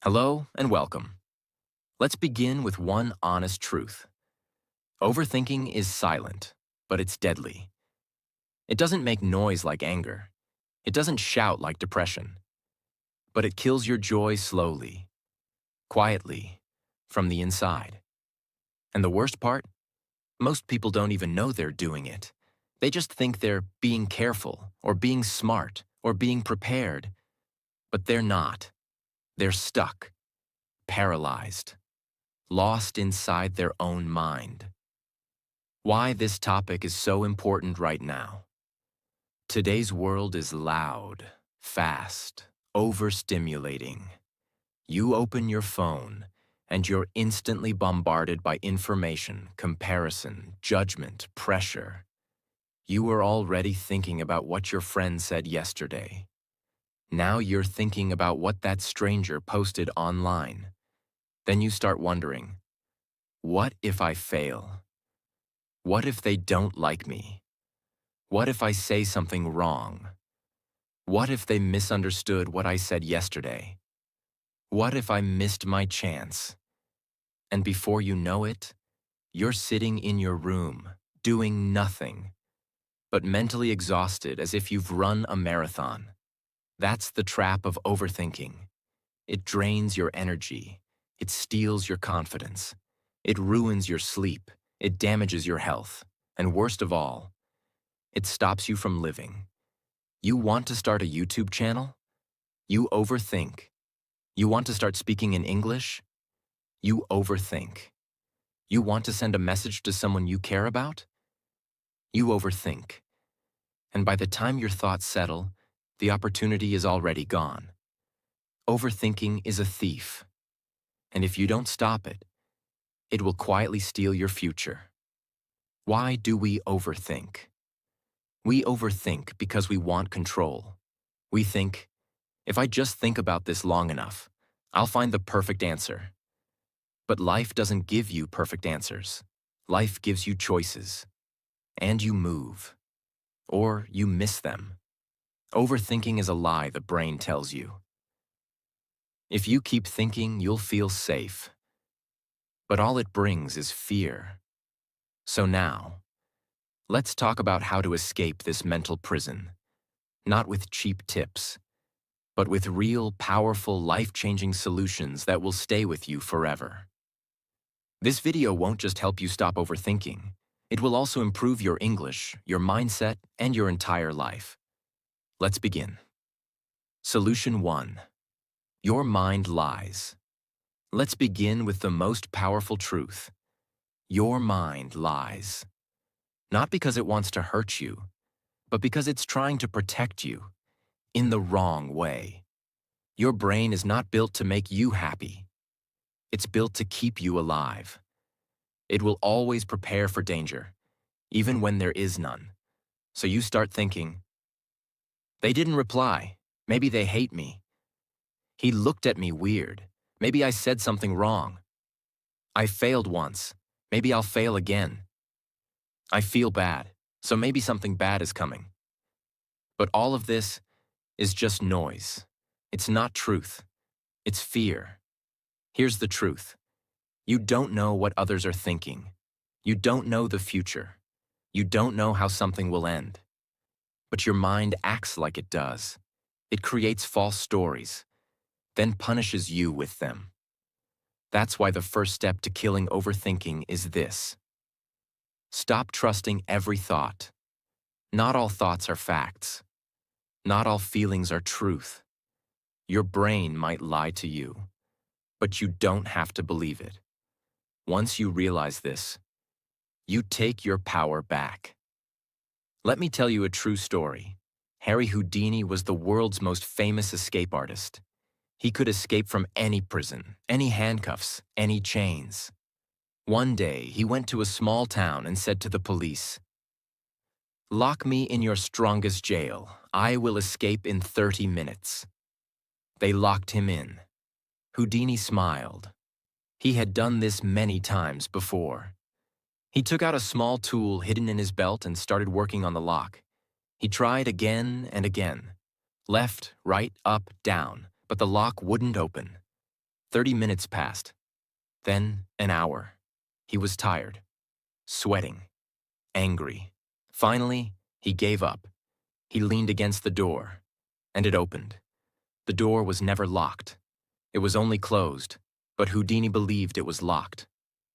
Hello and welcome. Let's begin with one honest truth. Overthinking is silent, but it's deadly. It doesn't make noise like anger. It doesn't shout like depression. But it kills your joy slowly, quietly, from the inside. And the worst part? Most people don't even know they're doing it. They just think they're being careful, or being smart, or being prepared. But they're not. They're stuck, paralyzed, lost inside their own mind. Why this topic is so important right now. Today's world is loud, fast, overstimulating. You open your phone, and you're instantly bombarded by information, comparison, judgment, pressure. You were already thinking about what your friend said yesterday. Now you're thinking about what that stranger posted online. Then you start wondering, what if I fail? What if they don't like me? What if I say something wrong? What if they misunderstood what I said yesterday? What if I missed my chance? And before you know it, you're sitting in your room, doing nothing, but mentally exhausted as if you've run a marathon. That's the trap of overthinking. It drains your energy. It steals your confidence. It ruins your sleep. It damages your health. And worst of all, it stops you from living. You want to start a YouTube channel? You overthink. You want to start speaking in English? You overthink. You want to send a message to someone you care about? You overthink. And by the time your thoughts settle, the opportunity is already gone. Overthinking is a thief. And if you don't stop it, it will quietly steal your future. Why do we overthink? We overthink because we want control. We think, if I just think about this long enough, I'll find the perfect answer. But life doesn't give you perfect answers. Life gives you choices. And you move. Or you miss them. Overthinking is a lie the brain tells you. If you keep thinking, you'll feel safe. But all it brings is fear. So now, let's talk about how to escape this mental prison. Not with cheap tips, but with real, powerful, life-changing solutions that will stay with you forever. This video won't just help you stop overthinking. It will also improve your English, your mindset, and your entire life. Let's begin. Solution 1. Your mind lies. Let's begin with the most powerful truth. Your mind lies. Not because it wants to hurt you, but because it's trying to protect you in the wrong way. Your brain is not built to make you happy. It's built to keep you alive. It will always prepare for danger, even when there is none. So you start thinking, they didn't reply. Maybe they hate me. He looked at me weird. Maybe I said something wrong. I failed once. Maybe I'll fail again. I feel bad, so maybe something bad is coming. But all of this is just noise. It's not truth. It's fear. Here's the truth. You don't know what others are thinking. You don't know the future. You don't know how something will end. But your mind acts like it does. It creates false stories, then punishes you with them. That's why the first step to killing overthinking is this. Stop trusting every thought. Not all thoughts are facts. Not all feelings are truth. Your brain might lie to you, but you don't have to believe it. Once you realize this, you take your power back. Let me tell you a true story. Harry Houdini was the world's most famous escape artist. He could escape from any prison, any handcuffs, any chains. One day, he went to a small town and said to the police, "Lock me in your strongest jail. I will escape in 30 minutes." They locked him in. Houdini smiled. He had done this many times before. He took out a small tool hidden in his belt and started working on the lock. He tried again and again. Left, right, up, down, but the lock wouldn't open. 30 minutes passed. Then an hour. He was tired, sweating, angry. Finally, he gave up. He leaned against the door, and it opened. The door was never locked. It was only closed, but Houdini believed it was locked,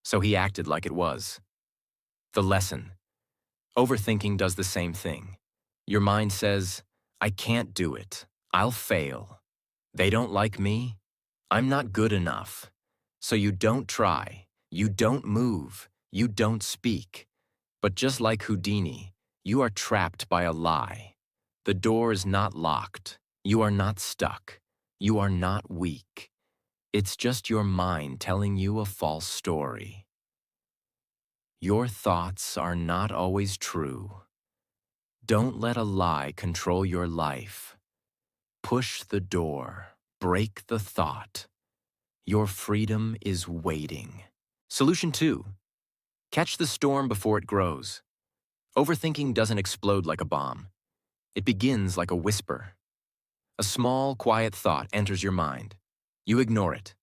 so he acted like it was. The lesson. Overthinking does the same thing. Your mind says, I can't do it. I'll fail. They don't like me. I'm not good enough. So you don't try. You don't move. You don't speak. But just like Houdini, you are trapped by a lie. The door is not locked. You are not stuck. You are not weak. It's just your mind telling you a false story. Your thoughts are not always true. Don't let a lie control your life. Push the door. Break the thought. Your freedom is waiting. Solution 2. Catch the storm before it grows. Overthinking doesn't explode like a bomb. It begins like a whisper. A small, quiet thought enters your mind. You ignore it.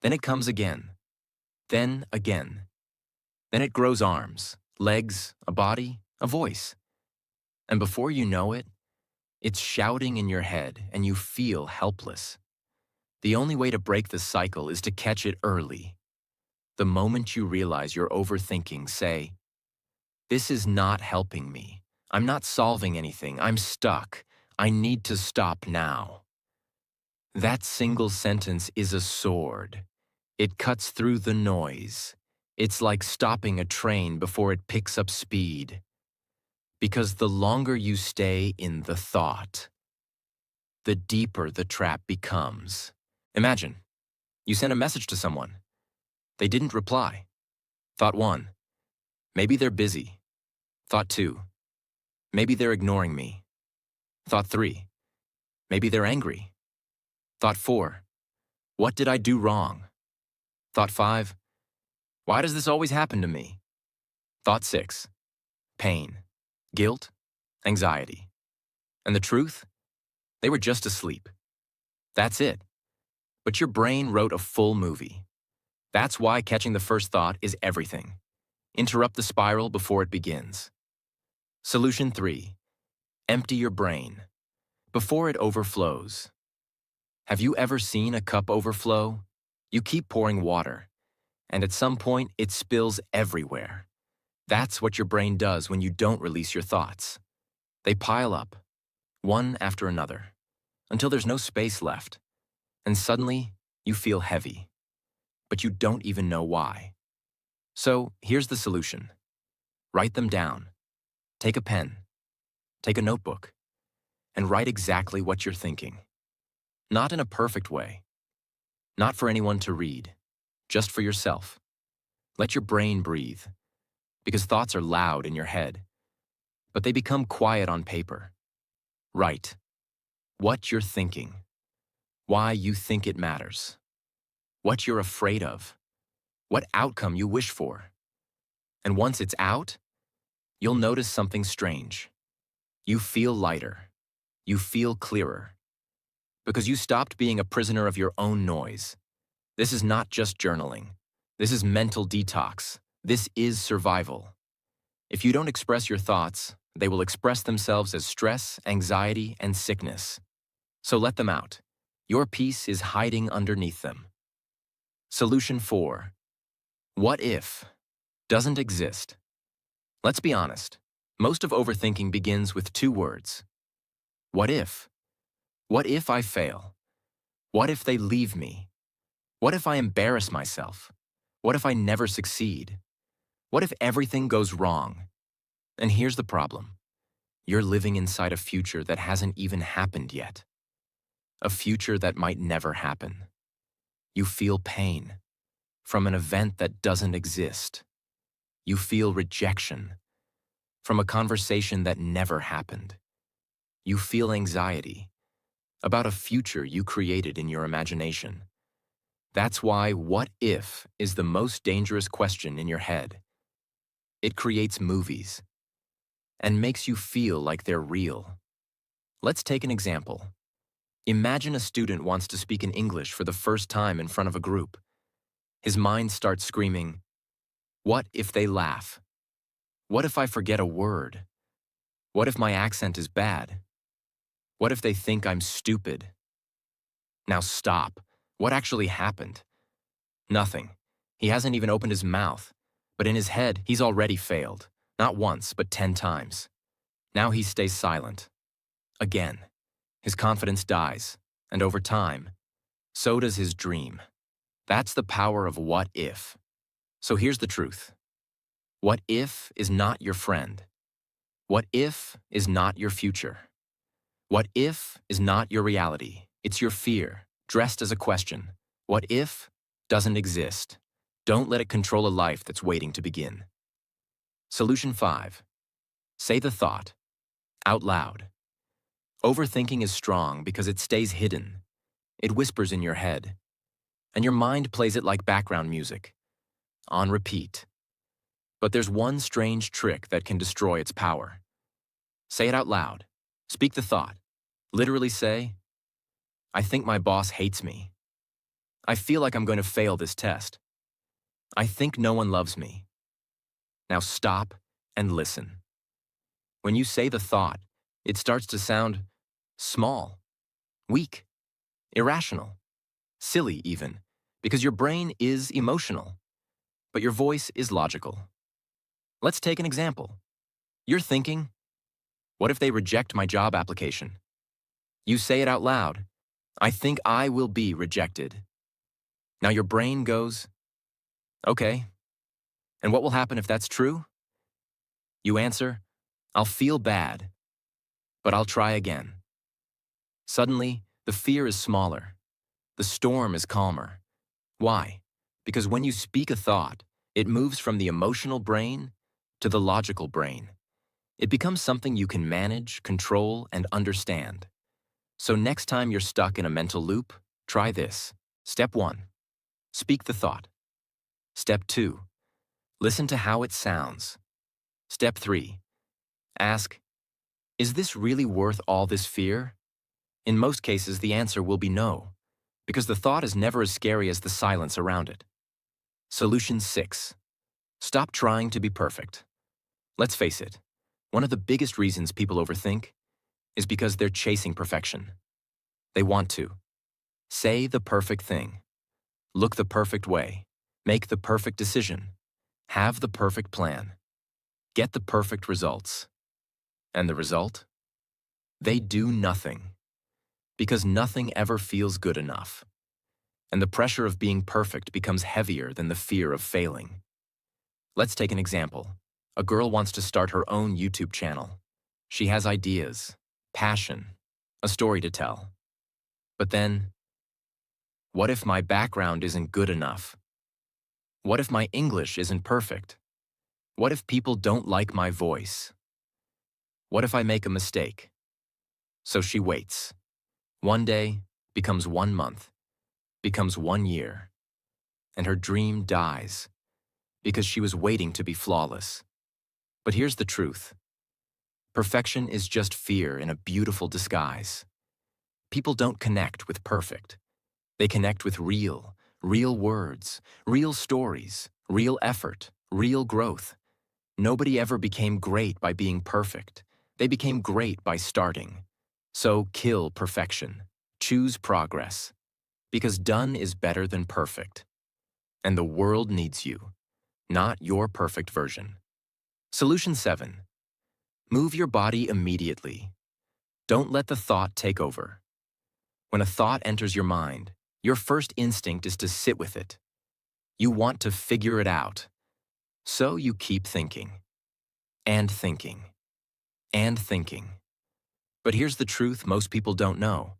Then it comes again. Then again. Then it grows arms, legs, a body, a voice. And before you know it, it's shouting in your head and you feel helpless. The only way to break the cycle is to catch it early. The moment you realize you're overthinking, say, this is not helping me. I'm not solving anything. I'm stuck. I need to stop now. That single sentence is a sword. It cuts through the noise. It's like stopping a train before it picks up speed. Because the longer you stay in the thought, the deeper the trap becomes. Imagine, you sent a message to someone. They didn't reply. Thought 1, maybe they're busy. Thought 2, maybe they're ignoring me. Thought 3, maybe they're angry. Thought 4, what did I do wrong? Thought 5, why does this always happen to me? Thought 6, pain, guilt, anxiety. And the truth? They were just asleep. That's it. But your brain wrote a full movie. That's why catching the first thought is everything. Interrupt the spiral before it begins. Solution 3. Empty your brain before it overflows. Have you ever seen a cup overflow? You keep pouring water, and at some point it spills everywhere. That's what your brain does when you don't release your thoughts. They pile up, one after another, until there's no space left, and suddenly you feel heavy, but you don't even know why. So here's the solution. Write them down. Take a pen, take a notebook, and write exactly what you're thinking. Not in a perfect way. Not for anyone to read, just for yourself. Let your brain breathe, because thoughts are loud in your head, but they become quiet on paper. Write what you're thinking, why you think it matters, what you're afraid of, what outcome you wish for. And once it's out, you'll notice something strange. You feel lighter. You feel clearer. Because you stopped being a prisoner of your own noise. This is not just journaling. This is mental detox. This is survival. If you don't express your thoughts, they will express themselves as stress, anxiety, and sickness. So let them out. Your peace is hiding underneath them. Solution 4. What if doesn't exist. Let's be honest. Most of overthinking begins with 2 words. What if? What if I fail? What if they leave me? What if I embarrass myself? What if I never succeed? What if everything goes wrong? And here's the problem. You're living inside a future that hasn't even happened yet. A future that might never happen. You feel pain from an event that doesn't exist. You feel rejection from a conversation that never happened. You feel anxiety about a future you created in your imagination. That's why what if is the most dangerous question in your head. It creates movies and makes you feel like they're real. Let's take an example. Imagine a student wants to speak in English for the first time in front of a group. His mind starts screaming, "What if they laugh? What if I forget a word? What if my accent is bad? What if they think I'm stupid?" Now stop. What actually happened? Nothing. He hasn't even opened his mouth. But in his head, he's already failed. Not once, but 10 times. Now he stays silent. Again. His confidence dies. And over time, so does his dream. That's the power of what if. So here's the truth. What if is not your friend. What if is not your future. What if is not your reality. It's your fear, dressed as a question. What if doesn't exist. Don't let it control a life that's waiting to begin. Solution 5. Say the thought. Out loud. Overthinking is strong because it stays hidden. It whispers in your head. And your mind plays it like background music. On repeat. But there's one strange trick that can destroy its power. Say it out loud. Speak the thought. Literally say, "I think my boss hates me. I feel like I'm going to fail this test. I think no one loves me." Now stop and listen. When you say the thought, it starts to sound small, weak, irrational, silly even, because your brain is emotional, but your voice is logical. Let's take an example. You're thinking, "What if they reject my job application?" You say it out loud. "I think I will be rejected." Now your brain goes, "Okay, and what will happen if that's true?" You answer, "I'll feel bad, but I'll try again." Suddenly, the fear is smaller. The storm is calmer. Why? Because when you speak a thought, it moves from the emotional brain to the logical brain. It becomes something you can manage, control, and understand. So next time you're stuck in a mental loop, try this. Step 1. Speak the thought. Step 2. Listen to how it sounds. Step 3. Ask, "Is this really worth all this fear?" In most cases, the answer will be no, because the thought is never as scary as the silence around it. Solution 6. Stop trying to be perfect. Let's face it, one of the biggest reasons people overthink is because they're chasing perfection. They want to say the perfect thing, look the perfect way, make the perfect decision, have the perfect plan, get the perfect results. And the result? They do nothing, because nothing ever feels good enough. And the pressure of being perfect becomes heavier than the fear of failing. Let's take an example. A girl wants to start her own YouTube channel. She has ideas, passion, a story to tell. But then, what if my background isn't good enough? What if my English isn't perfect? What if people don't like my voice? What if I make a mistake? So she waits. One day becomes 1 month, becomes 1 year, and her dream dies because she was waiting to be flawless. But here's the truth. Perfection is just fear in a beautiful disguise. People don't connect with perfect. They connect with real words, real stories, real effort, real growth. Nobody ever became great by being perfect. They became great by starting. So kill perfection. Choose progress. Because done is better than perfect. And the world needs you, not your perfect version. Solution 7. Move your body immediately. Don't let the thought take over. When a thought enters your mind, your first instinct is to sit with it. You want to figure it out. So you keep thinking. And thinking. And thinking. But here's the truth most people don't know.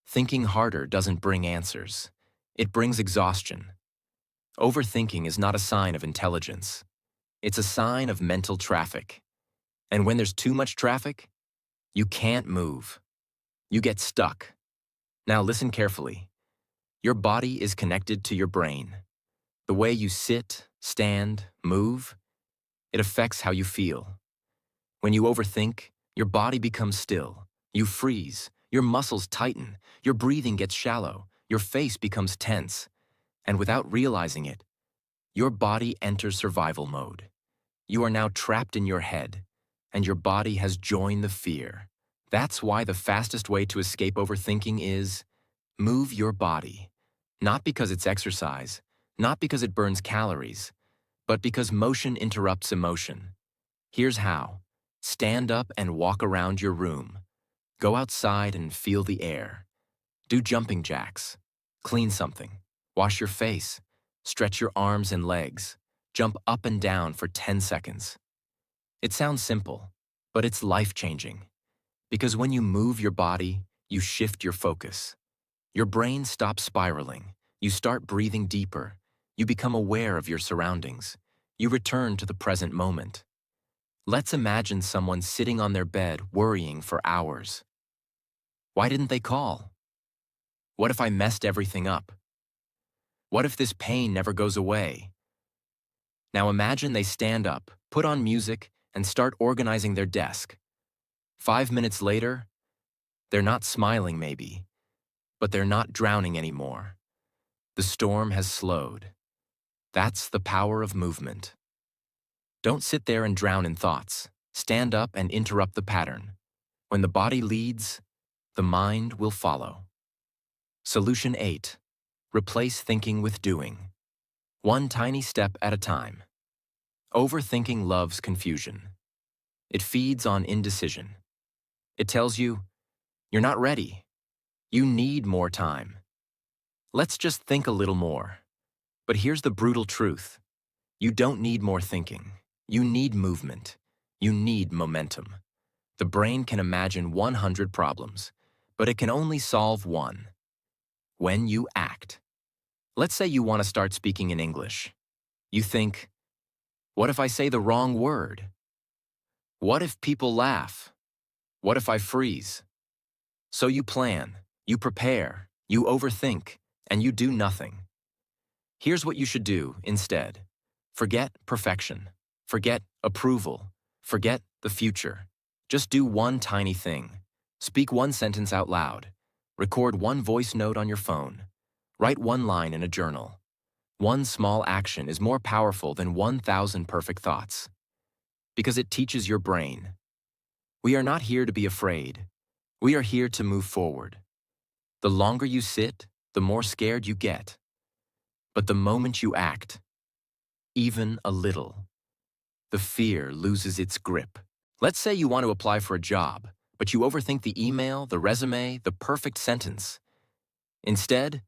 Thinking harder doesn't bring answers. It brings exhaustion. Overthinking is not a sign of intelligence. It's a sign of mental traffic. And when there's too much traffic, you can't move. You get stuck. Now listen carefully. Your body is connected to your brain. The way you sit, stand, move, it affects how you feel. When you overthink, your body becomes still. You freeze. Your muscles tighten, your breathing gets shallow, your face becomes tense, and without realizing it, your body enters survival mode. You are now trapped in your head, and your body has joined the fear. That's why the fastest way to escape overthinking is move your body. Not because it's exercise, not because it burns calories, but because motion interrupts emotion. Here's how. Stand up and walk around your room. Go outside and feel the air. Do jumping jacks. Clean something. Wash your face. Stretch your arms and legs. Jump up and down for 10 seconds. It sounds simple, but it's life-changing. Because when you move your body, you shift your focus. Your brain stops spiraling. You start breathing deeper. You become aware of your surroundings. You return to the present moment. Let's imagine someone sitting on their bed worrying for hours. Why didn't they call? What if I messed everything up? What if this pain never goes away? Now imagine they stand up, put on music, and start organizing their desk. 5 minutes later, they're not smiling maybe, but they're not drowning anymore. The storm has slowed. That's the power of movement. Don't sit there and drown in thoughts. Stand up and interrupt the pattern. When the body leads, the mind will follow. Solution 8. Replace thinking with doing. One tiny step at a time. Overthinking loves confusion. It feeds on indecision. It tells you, you're not ready. You need more time. Let's just think a little more. But here's the brutal truth. You don't need more thinking. You need movement. You need momentum. The brain can imagine 100 problems, but it can only solve one. When you act. Let's say you want to start speaking in English. You think, what if I say the wrong word? What if people laugh? What if I freeze? So you plan, you prepare, you overthink, and you do nothing. Here's what you should do instead. Forget perfection. Forget approval. Forget the future. Just do one tiny thing. Speak one sentence out loud. Record one voice note on your phone. Write one line in a journal. One small action is more powerful than 1,000 perfect thoughts. Because it teaches your brain. We are not here to be afraid. We are here to move forward. The longer you sit, the more scared you get. But the moment you act, even a little, the fear loses its grip. Let's say you want to apply for a job, but you overthink the email, the resume, the perfect sentence. Instead,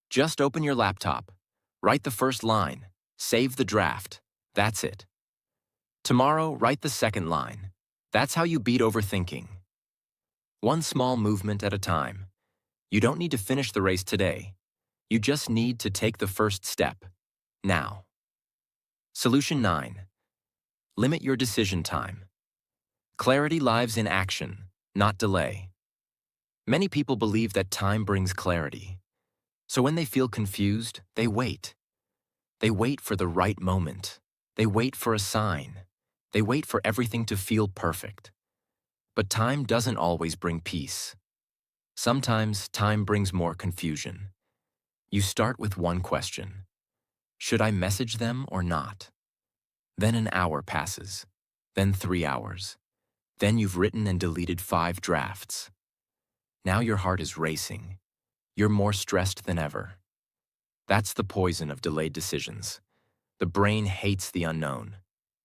just open your laptop, write the first line, save the draft. That's it. Tomorrow, write the second line. That's how you beat overthinking. One small movement at a time. You don't need to finish the race today. You just need to take the first step, now. Solution 9. Limit your decision time. Clarity lies in action, not delay. Many people believe that time brings clarity. So when they feel confused, they wait. They wait for the right moment. They wait for a sign. They wait for everything to feel perfect. But time doesn't always bring peace. Sometimes time brings more confusion. You start with one question. Should I message them or not? Then an hour passes. Then 3 hours. Then you've written and deleted 5 drafts. Now your heart is racing. You're more stressed than ever. That's the poison of delayed decisions. The brain hates the unknown,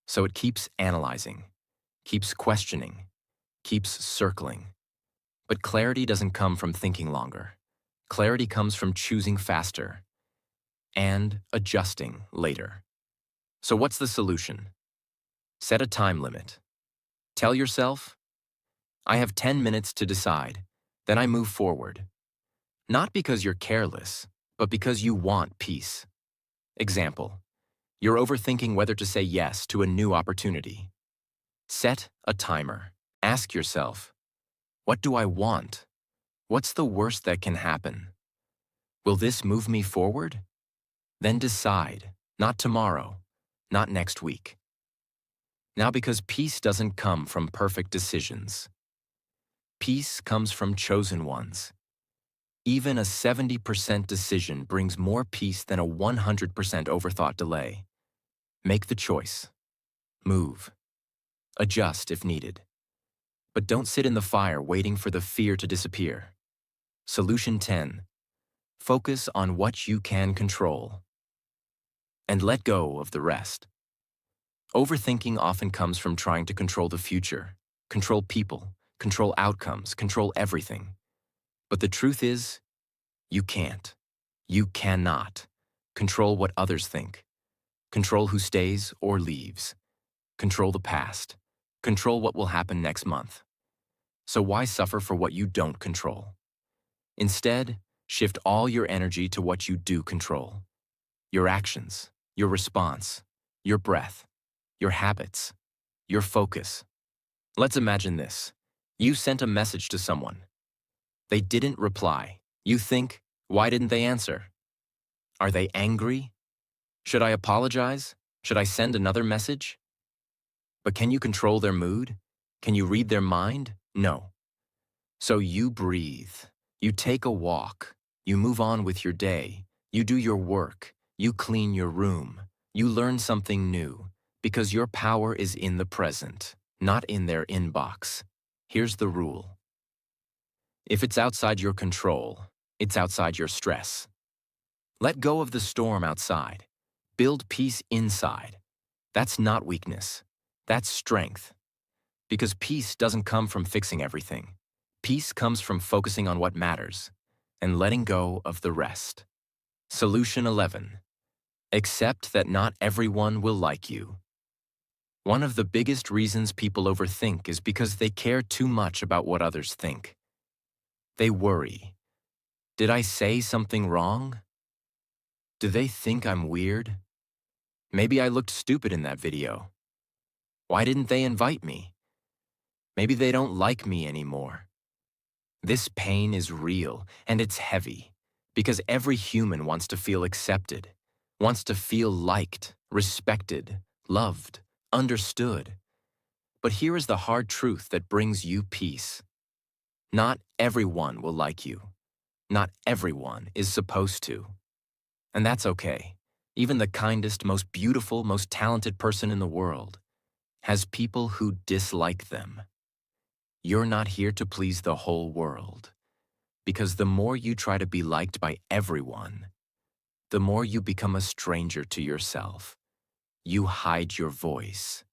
so it keeps analyzing, keeps questioning, keeps circling. But clarity doesn't come from thinking longer. Clarity comes from choosing faster and adjusting later. So what's the solution? Set a time limit. Tell yourself, I have 10 minutes to decide, then I move forward. Not because you're careless, but because you want peace. Example, you're overthinking whether to say yes to a new opportunity. Set a timer. Ask yourself, what do I want? What's the worst that can happen? Will this move me forward? Then decide, not tomorrow, not next week. Now because peace doesn't come from perfect decisions. Peace comes from chosen ones. Even a 70% decision brings more peace than a 100% overthought delay. Make the choice. Move. Adjust if needed. But don't sit in the fire waiting for the fear to disappear. Solution 10. Focus on what you can control. And let go of the rest. Overthinking often comes from trying to control the future, control people, control outcomes, control everything. But the truth is, you can't. You cannot. Control what others think. Control who stays or leaves. Control the past. Control what will happen next month. So why suffer for what you don't control? Instead, shift all your energy to what you do control. Your actions, your response, your breath, your habits, your focus. Let's imagine this. You sent a message to someone. They didn't reply. You think, why didn't they answer? Are they angry? Should I apologize? Should I send another message? But can you control their mood? Can you read their mind? No. So you breathe. You take a walk. You move on with your day. You do your work. You clean your room. You learn something new. Because your power is in the present, not in their inbox. Here's the rule. If it's outside your control, it's outside your stress. Let go of the storm outside. Build peace inside. That's not weakness. That's strength. Because peace doesn't come from fixing everything. Peace comes from focusing on what matters and letting go of the rest. Solution 11. Accept that not everyone will like you. One of the biggest reasons people overthink is because they care too much about what others think. They worry. Did I say something wrong? Do they think I'm weird? Maybe I looked stupid in that video. Why didn't they invite me? Maybe they don't like me anymore. This pain is real, and it's heavy, because every human wants to feel accepted, wants to feel liked, respected, loved, understood. But here is the hard truth that brings you peace. Not everyone will like you. Not everyone is supposed to. And that's okay. Even the kindest, most beautiful, most talented person in the world has people who dislike them. You're not here to please the whole world. Because the more you try to be liked by everyone, the more you become a stranger to yourself. You hide your voice.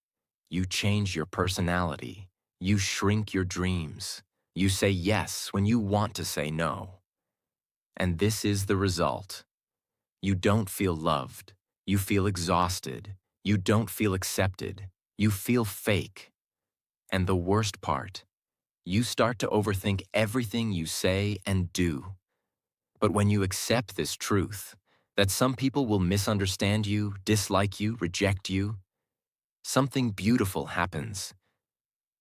You change your personality. You shrink your dreams. You say yes when you want to say no. And this is the result. You don't feel loved. You feel exhausted. You don't feel accepted. You feel fake. And the worst part, you start to overthink everything you say and do. But when you accept this truth, that some people will misunderstand you, dislike you, reject you, something beautiful happens.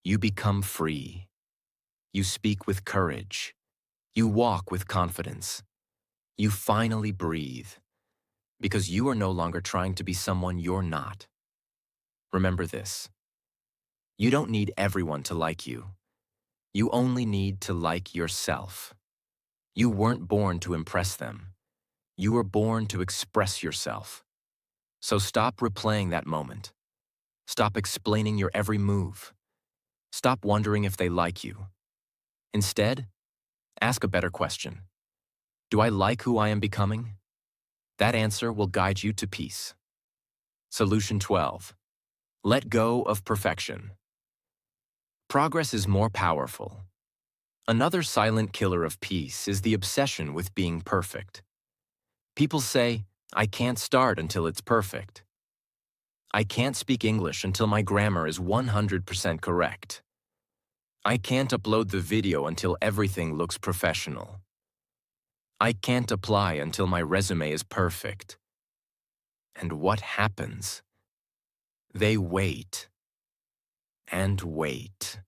You become free. You speak with courage. You walk with confidence. You finally breathe. Because you are no longer trying to be someone you're not. Remember this. You don't need everyone to like you. You only need to like yourself. You weren't born to impress them. You were born to express yourself. So stop replaying that moment. Stop explaining your every move. Stop wondering if they like you. Instead, ask a better question. Do I like who I am becoming? That answer will guide you to peace. Solution 12. Let go of perfection. Progress is more powerful. Another silent killer of peace is the obsession with being perfect. People say, I can't start until it's perfect. I can't speak English until my grammar is 100% correct. I can't upload the video until everything looks professional. I can't apply until my resume is perfect. And what happens? They wait. And wait.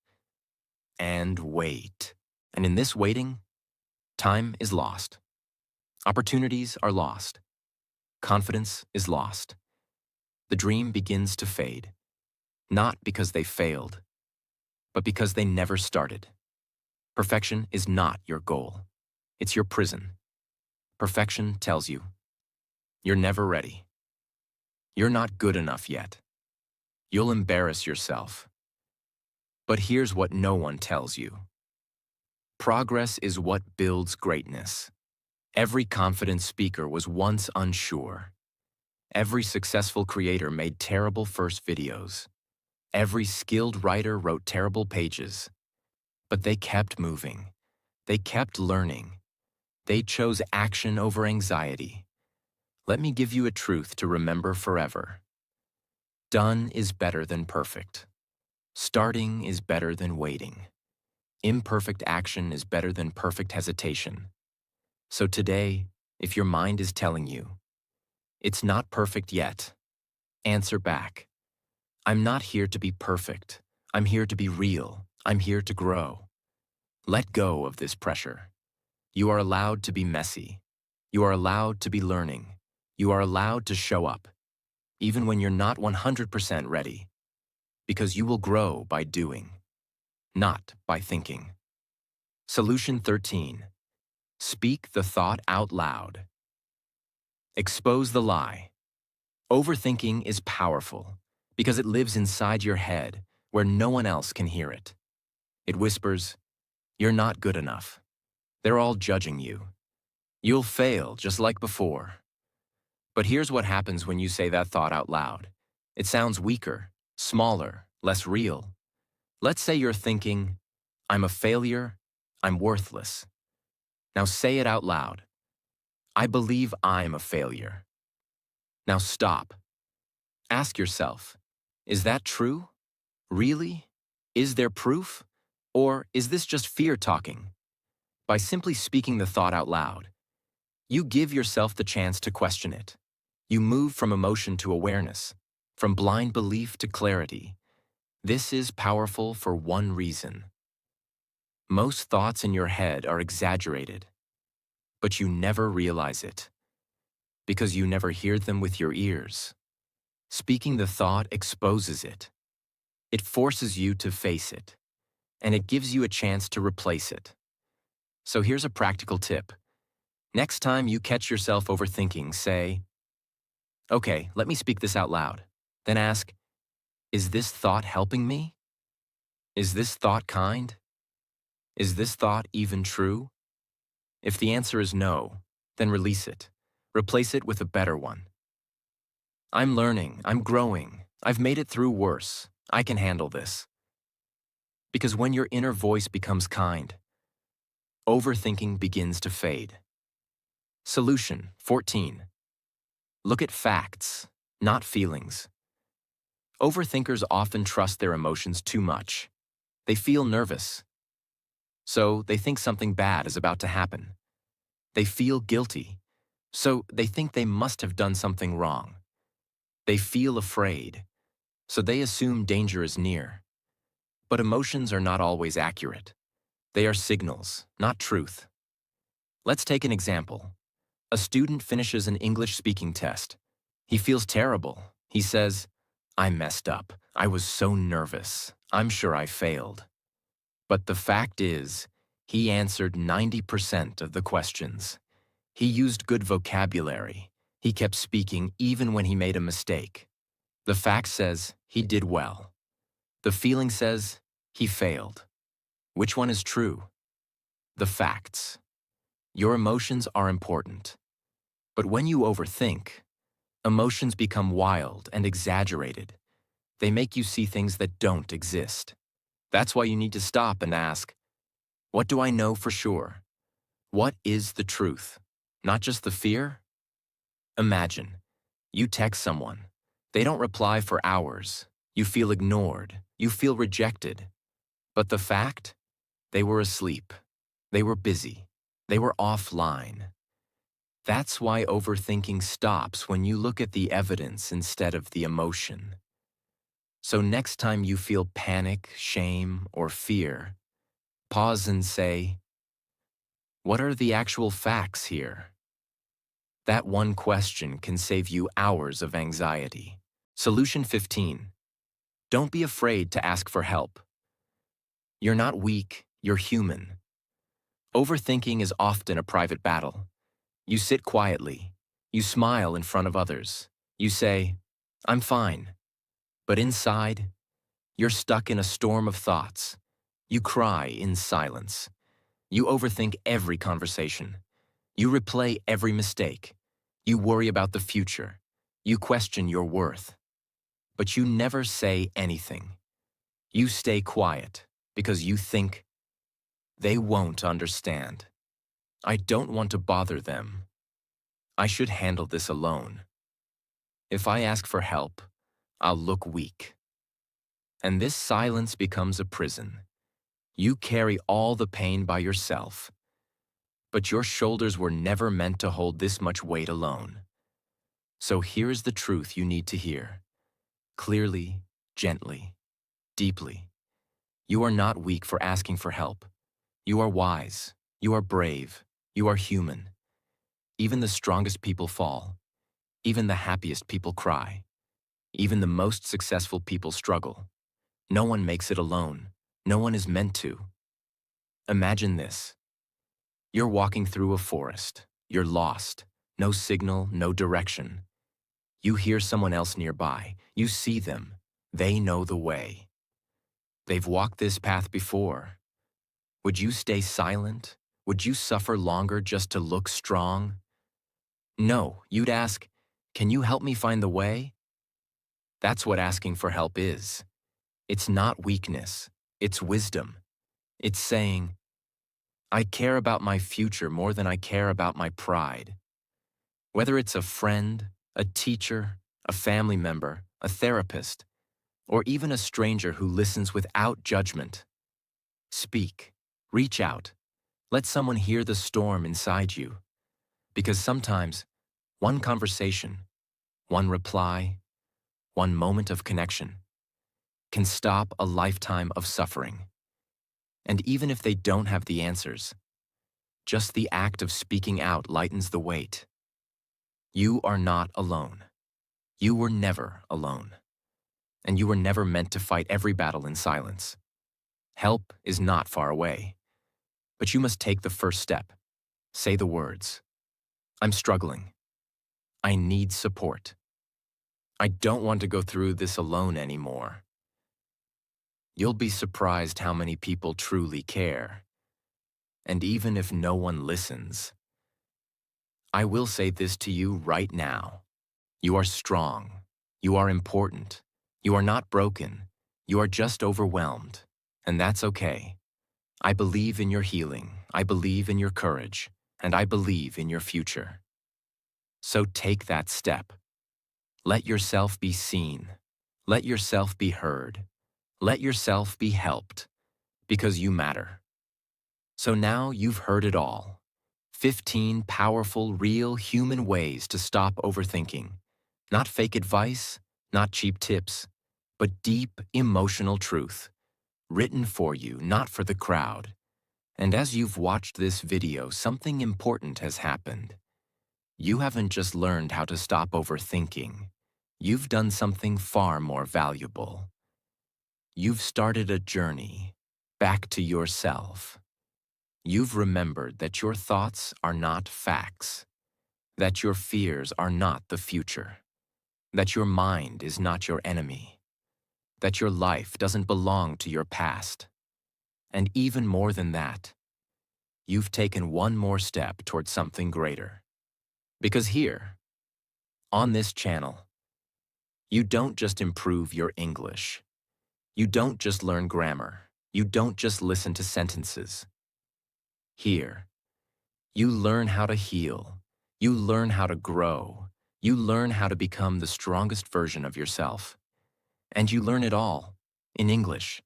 And wait. And in this waiting, time is lost. Opportunities are lost. Confidence is lost. The dream begins to fade. Not because they failed, but because they never started. Perfection is not your goal. It's your prison. Perfection tells you, you're never ready. You're not good enough yet. You'll embarrass yourself. But here's what no one tells you. Progress is what builds greatness. Every confident speaker was once unsure. Every successful creator made terrible first videos. Every skilled writer wrote terrible pages. But they kept moving. They kept learning. They chose action over anxiety. Let me give you a truth to remember forever. Done is better than perfect. Starting is better than waiting. Imperfect action is better than perfect hesitation. So today, if your mind is telling you, it's not perfect yet, answer back. I'm not here to be perfect. I'm here to be real. I'm here to grow. Let go of this pressure. You are allowed to be messy. You are allowed to be learning. You are allowed to show up, even when you're not 100% ready, because you will grow by doing, not by thinking. Solution 13. Speak the thought out loud. Expose the lie. Overthinking is powerful because it lives inside your head where no one else can hear it. It whispers, you're not good enough. They're all judging you. You'll fail just like before. But here's what happens when you say that thought out loud. It sounds weaker, smaller, less real. Let's say you're thinking, I'm a failure, I'm worthless. Now say it out loud. I believe I'm a failure. Now stop. Ask yourself, is that true? Really? Is there proof? Or is this just fear talking? By simply speaking the thought out loud, you give yourself the chance to question it. You move from emotion to awareness, from blind belief to clarity. This is powerful for one reason. Most thoughts in your head are exaggerated, but you never realize it, because you never hear them with your ears. Speaking the thought exposes it. It forces you to face it, and it gives you a chance to replace it. So here's a practical tip. Next time you catch yourself overthinking, say, okay, let me speak this out loud. Then ask, is this thought helping me? Is this thought kind? Is this thought even true? If the answer is no, then release it. Replace it with a better one. I'm learning, I'm growing, I've made it through worse. I can handle this. Because when your inner voice becomes kind, overthinking begins to fade. Solution 14. Look at facts, not feelings. Overthinkers often trust their emotions too much. They feel nervous, so they think something bad is about to happen. They feel guilty, so they think they must have done something wrong. They feel afraid, so they assume danger is near. But emotions are not always accurate. They are signals, not truth. Let's take an example. A student finishes an English speaking test. He feels terrible. He says, I messed up. I was so nervous. I'm sure I failed. But the fact is, he answered 90% of the questions. He used good vocabulary. He kept speaking even when he made a mistake. The fact says he did well. The feeling says he failed. Which one is true? The facts. Your emotions are important. But when you overthink, emotions become wild and exaggerated. They make you see things that don't exist. That's why you need to stop and ask, what do I know for sure? What is the truth? Not just the fear? Imagine, you text someone. They don't reply for hours. You feel ignored. You feel rejected. But the fact? They were asleep. They were busy. They were offline. That's why overthinking stops when you look at the evidence instead of the emotion. So next time you feel panic, shame, or fear, pause and say, what are the actual facts here? That one question can save you hours of anxiety. Solution 15. Don't be afraid to ask for help. You're not weak, you're human. Overthinking is often a private battle. You sit quietly. You smile in front of others. You say, "I'm fine." But inside, you're stuck in a storm of thoughts. You cry in silence. You overthink every conversation. You replay every mistake. You worry about the future. You question your worth. But you never say anything. You stay quiet because you think they won't understand. I don't want to bother them. I should handle this alone. If I ask for help, I'll look weak. And this silence becomes a prison. You carry all the pain by yourself. But your shoulders were never meant to hold this much weight alone. So here's the truth you need to hear. Clearly, gently, deeply. You are not weak for asking for help. You are wise. You are brave. You are human. Even the strongest people fall. Even the happiest people cry. Even the most successful people struggle. No one makes it alone. No one is meant to. Imagine this. You're walking through a forest. You're lost. No signal, no direction. You hear someone else nearby. You see them. They know the way. They've walked this path before. Would you stay silent? Would you suffer longer just to look strong? No, you'd ask, "Can you help me find the way?" That's what asking for help is. It's not weakness. It's wisdom. It's saying, "I care about my future more than I care about my pride." Whether it's a friend, a teacher, a family member, a therapist, or even a stranger who listens without judgment, speak, reach out, let someone hear the storm inside you. Because sometimes, one conversation, one reply, one moment of connection can stop a lifetime of suffering. And even if they don't have the answers, just the act of speaking out lightens the weight. You are not alone. You were never alone. And you were never meant to fight every battle in silence. Help is not far away. But you must take the first step. Say the words. "I'm struggling. I need support. I don't want to go through this alone anymore." You'll be surprised how many people truly care. And even if no one listens, I will say this to you right now. You are strong. You are important. You are not broken. You are just overwhelmed. And that's okay. I believe in your healing. I believe in your courage. And I believe in your future. So take that step. Let yourself be seen. Let yourself be heard. Let yourself be helped. Because you matter. So now you've heard it all. 15 powerful, real human ways to stop overthinking. Not fake advice, not cheap tips, but deep, emotional truth. Written for you, not for the crowd. And as you've watched this video, something important has happened. You haven't just learned how to stop overthinking. You've done something far more valuable. You've started a journey back to yourself. You've remembered that your thoughts are not facts, that your fears are not the future, that your mind is not your enemy, that your life doesn't belong to your past. And even more than that, you've taken one more step towards something greater. Because here, on this channel, you don't just improve your English. You don't just learn grammar. You don't just listen to sentences. Here, you learn how to heal. You learn how to grow. You learn how to become the strongest version of yourself. And you learn it all in English,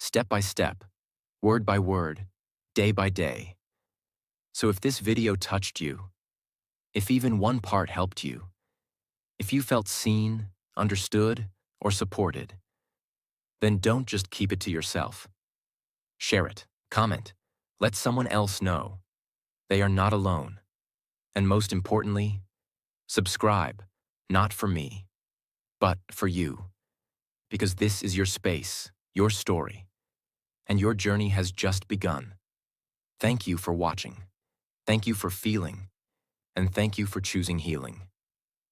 step by step, word by word, day by day. So if this video touched you, if even one part helped you, if you felt seen, understood, or supported, then don't just keep it to yourself. Share it, comment, let someone else know. They are not alone. And most importantly, subscribe, not for me, but for you. Because this is your space, your story, and your journey has just begun. Thank you for watching. Thank you for feeling. And thank you for choosing healing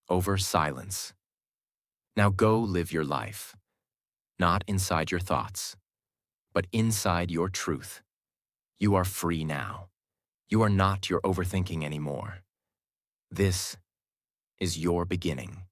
over silence. Now go live your life, not inside your thoughts, but inside your truth. You are free now. You are not your overthinking anymore. This is your beginning.